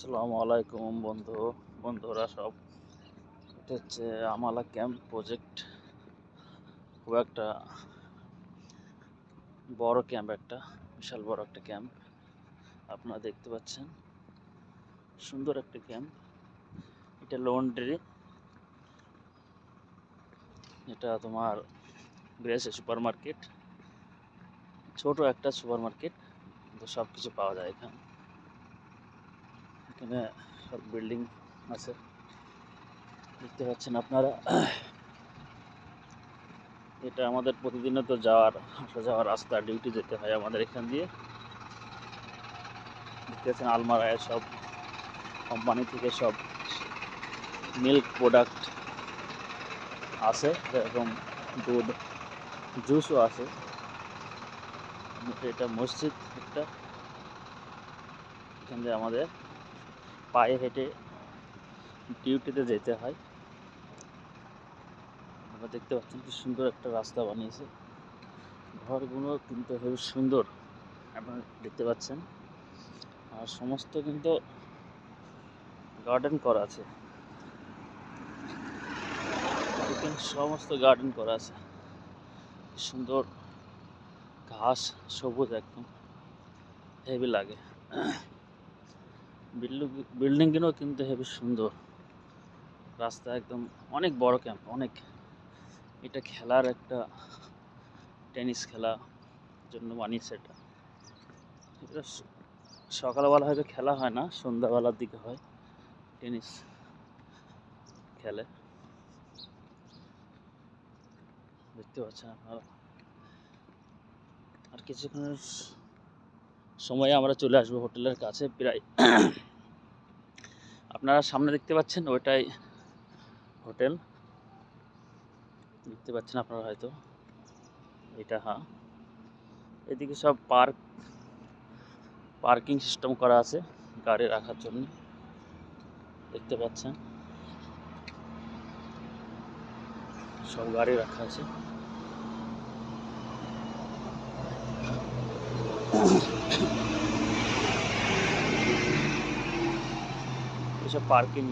আসসালামু আলাইকুম বন্ধুরা সব। এটা হচ্ছে আমালা ক্যাম্প প্রজেক্ট। খুব একটা বড় ক্যাম্প, একটা বিশাল বড় একটা ক্যাম্প আপনারা দেখতে পাচ্ছেন। সুন্দর একটা ক্যাম্প। এটা লন্ড্রি, এটা তোমার গ্রেসে সুপার মার্কেট, ছোট একটা সুপার মার্কেট, কিন্তু সব কিছু পাওয়া যায় এখানে। এখানে সব বিল্ডিং আছে, দেখতে পাচ্ছেন আপনারা। এটা আমাদের প্রতিদিনের তো আসা যাওয়ার রাস্তা, ডিউটি যেতে হয় আমাদের এখান দিয়ে। দেখতে পাচ্ছেন আলমারায় সব কোম্পানি থেকে সব মিল্ক প্রোডাক্ট আছে, এরকম দুধ, জুসও আছে। এটা মসজিদ একটা, এখান দিয়ে আমাদের পায়ে হেঁটে ডিউটিতে যেতে হয়। আপনারা দেখতে পাচ্ছেন কি সুন্দর একটা রাস্তা বানিয়েছে। ঘরগুলো কিন্তু হেবি সুন্দর, আপনারা দেখতে পাচ্ছেন। আর সমস্ত কিন্তু গার্ডেন করা আছে, সমস্ত গার্ডেন করা আছে। সুন্দর ঘাস, সবুজ, একদম হেভি লাগে। বিল্ডিংগুলো কিন্তু হেভি সুন্দর। রাস্তা একদম অনেক বড় ক্যাম্প, অনেক। এটা খেলার একটা, টেনিস খেলা জন্য বানিয়েছে এটা। এটা সকালবেলা হয়তো খেলা হয় না, সন্ধ্যাবেলার দিকে হয়, টেনিস খেলে। দেখতে পাচ্ছেন আপনারা। আর কিছুক্ষণের সময়ে আমরা চলে আসবো হোটেলের কাছে প্রায়। আপনারা সামনে দেখতে পাচ্ছেন ওইটাই হোটেল, দেখতে পাচ্ছেন আপনারা হয়তো। এটা হ্যাঁ, এদিকে সব পার্কিং সিস্টেম করা আছে গাড়ি রাখার জন্য, দেখতে পাচ্ছেন সব গাড়ি রাখা আছে। এসব পার্কিং,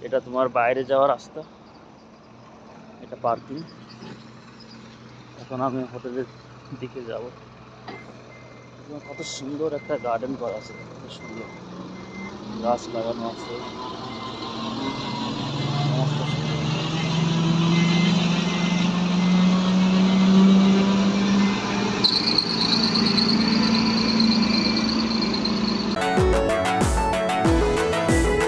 এটা তোমার বাইরে যাওয়ার রাস্তা, এটা পার্কিং। এখন আমি হোটেলের দিকে যাব। কত সুন্দর একটা গার্ডেন করা আছে, কত সুন্দর গাছ লাগানো আছে, সমস্ত